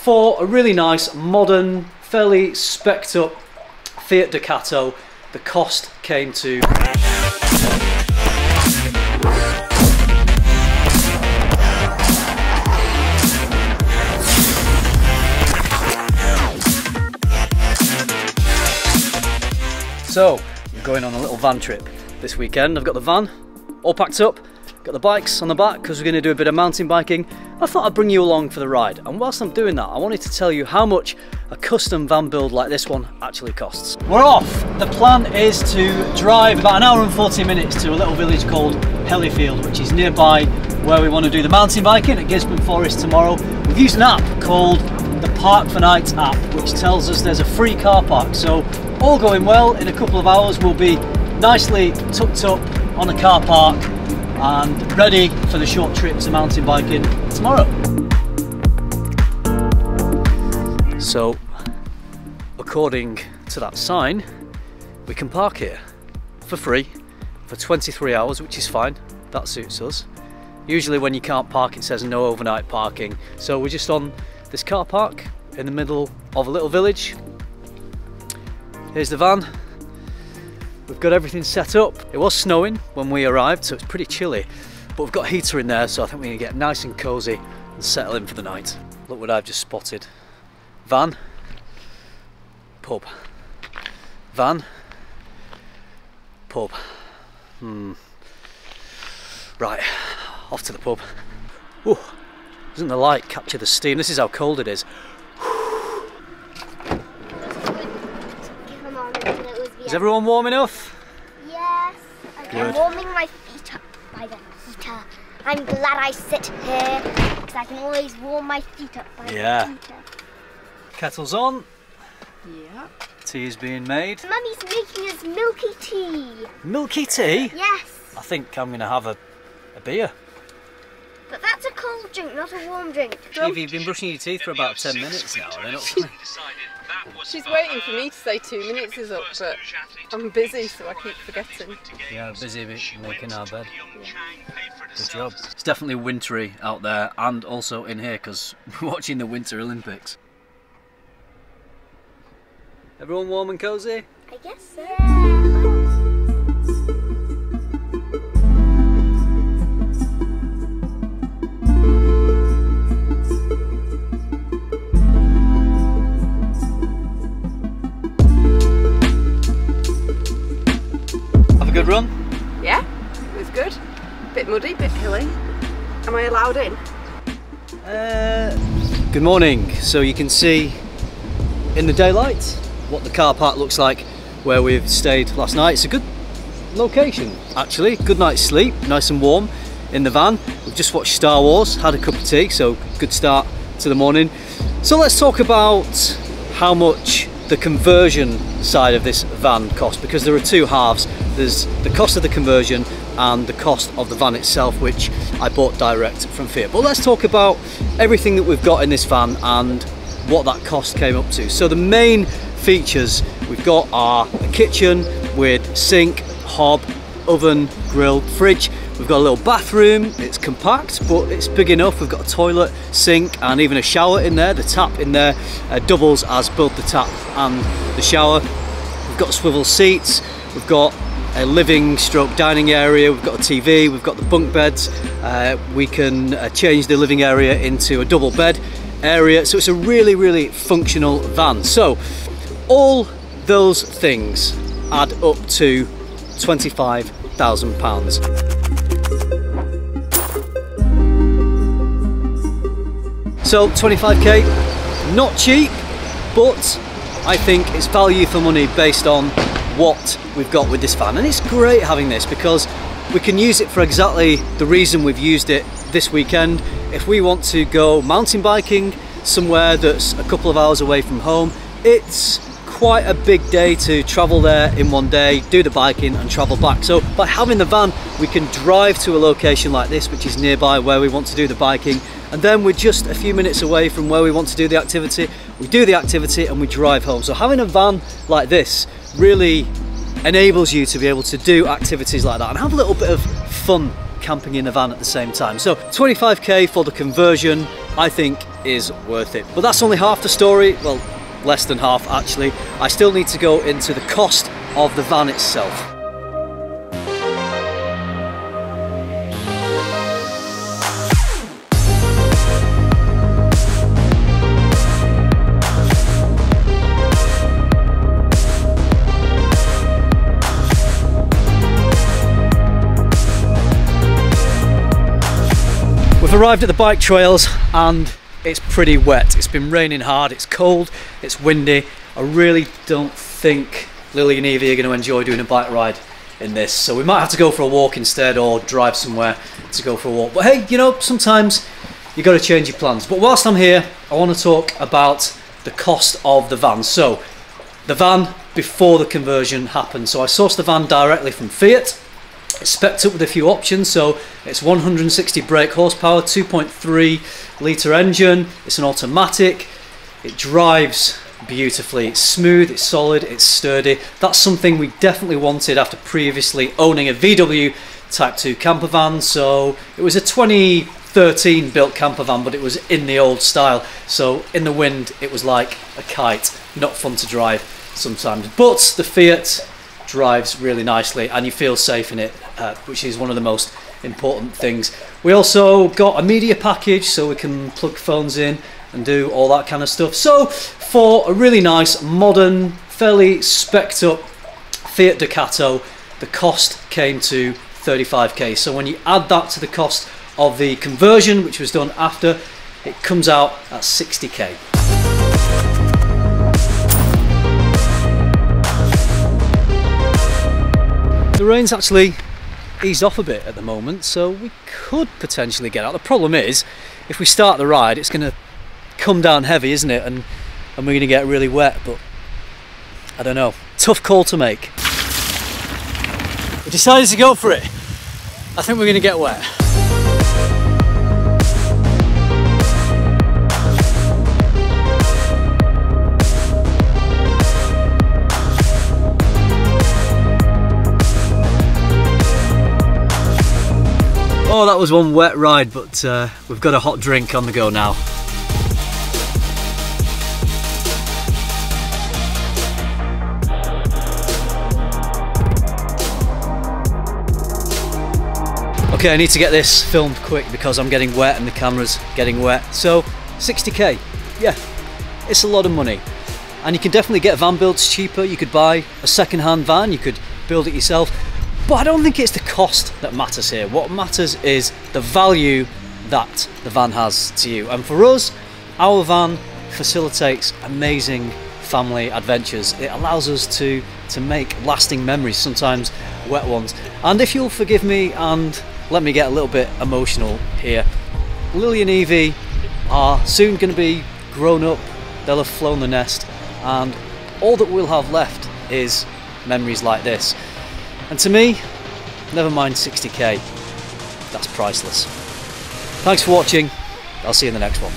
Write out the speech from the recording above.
for a really nice, modern, fairly spec'd up Fiat Ducato. The cost came to So, I'm going on a little van trip this weekend. I've got the van all packed up, got the bikes on the back because we're going to do a bit of mountain biking. I thought I'd bring you along for the ride, and whilst I'm doing that, I wanted to tell you how much a custom van build like this one actually costs. We're off! The plan is to drive about an hour and 40 minutes to a little village called Hellifield, which is nearby where we want to do the mountain biking at Gisborne Forest tomorrow. We've used an app called the Park for Nights app, which tells us there's a free car park. So all going well, in a couple of hours we'll be nicely tucked up on a car park and ready for the short trip to mountain biking tomorrow. So, according to that sign, we can park here for free for 23 hours, which is fine, that suits us. Usually when you can't park it says no overnight parking, so we're just on this car park in the middle of a little village. Here's the van. We've got everything set up. It was snowing when we arrived, so it's pretty chilly, but we've got a heater in there, so I think we're gonna get nice and cozy and settle in for the night. Look what I've just spotted. Van, pub. Van, pub. Right, off to the pub. Ooh, doesn't the light capture the steam? This is how cold it is. Is everyone warm enough? Yes. I'm warming my feet up by the heater. I'm glad I sit here because I can always warm my feet up by the heater. Kettle's on. Yeah. Tea is being made. Mummy's making us milky tea. Milky tea? Yes. I think I'm going to have a beer. But that's a cold drink, not a warm drink. Evie, you've been brushing your teeth for about 10 minutes now. They're not She's waiting for me to say 2 minutes is up, but I'm busy, so I keep forgetting. Yeah, busy making our bed. Yeah. Good job. It's definitely wintry out there and also in here because we're watching the Winter Olympics. Everyone warm and cozy? I guess so. Yeah. Good run? Yeah, it was good. Bit muddy, bit hilly. Am I allowed in? Good morning. So you can see in the daylight what the car park looks like where we've stayed last night. It's a good location actually, good night's sleep, nice and warm in the van. We've just watched Star Wars, had a cup of tea, so good start to the morning. So let's talk about how much the conversion side of this van cost, because there are two halves. There's the cost of the conversion and the cost of the van itself, which I bought direct from Fiat. But let's talk about everything that we've got in this van and what that cost came up to. So the main features we've got are a kitchen with sink, hob, oven, grill, fridge. We've got a little bathroom. It's compact, but it's big enough. We've got a toilet, sink, and even a shower in there. The tap in there doubles as both the tap and the shower. We've got swivel seats. We've got a living stroke dining area. We've got a TV. We've got the bunk beds. We can change the living area into a double bed area. So it's a really, really functional van. So all those things add up to £25,000. So 25k, not cheap, but I think it's value for money based on what we've got with this van. And it's great having this because we can use it for exactly the reason we've used it this weekend. If we want to go mountain biking somewhere that's a couple of hours away from home, it's quite a big day to travel there in one day, do the biking and travel back. So by having the van, we can drive to a location like this, which is nearby where we want to do the biking, and then we're just a few minutes away from where we want to do the activity. We do the activity and we drive home. So having a van like this really enables you to be able to do activities like that and have a little bit of fun camping in the van at the same time. So 25k for the conversion, I think is worth it. But that's only half the story, well, less than half actually. I still need to go into the cost of the van itself. We've arrived at the bike trails and it's pretty wet. It's been raining hard, it's cold, it's windy. I really don't think Lily and Evie are going to enjoy doing a bike ride in this, so we might have to go for a walk instead or drive somewhere to go for a walk. But hey, you know, sometimes you got to change your plans. But whilst I'm here, I want to talk about the cost of the van. So the van before the conversion happened. So I sourced the van directly from Fiat. It's spec'd up with a few options, so it's 160 brake horsepower, 2.3 litre engine, it's an automatic, it drives beautifully, it's smooth, it's solid, it's sturdy. That's something we definitely wanted after previously owning a VW Type 2 camper van. So it was a 2013 built camper van, but it was in the old style, so in the wind it was like a kite, not fun to drive sometimes. But the Fiat drives really nicely and you feel safe in it, which is one of the most important things. We also got a media package so we can plug phones in and do all that kind of stuff. So for a really nice, modern, fairly spec'd up Fiat Ducato, the cost came to 35k. So when you add that to the cost of the conversion, which was done after, it comes out at 60k. The rain's actually eased off a bit at the moment, so we could potentially get out. The problem is, if we start the ride, it's going to come down heavy, isn't it? And we're going to get really wet, but I don't know. Tough call to make. We decided to go for it. I think we're going to get wet. Oh, that was one wet ride, but we've got a hot drink on the go now. Okay, I need to get this filmed quick because I'm getting wet and the camera's getting wet. So 60k, yeah, it's a lot of money. And you can definitely get van builds cheaper. You could buy a second-hand van, you could build it yourself. But I don't think it's the cost that matters here. What matters is the value that the van has to you. And for us, our van facilitates amazing family adventures. It allows us to make lasting memories, sometimes wet ones. And if you'll forgive me and let me get a little bit emotional here, Lily and Evie are soon going to be grown up, they'll have flown the nest, and all that we'll have left is memories like this. And to me, never mind 60k, that's priceless. Thanks for watching, I'll see you in the next one.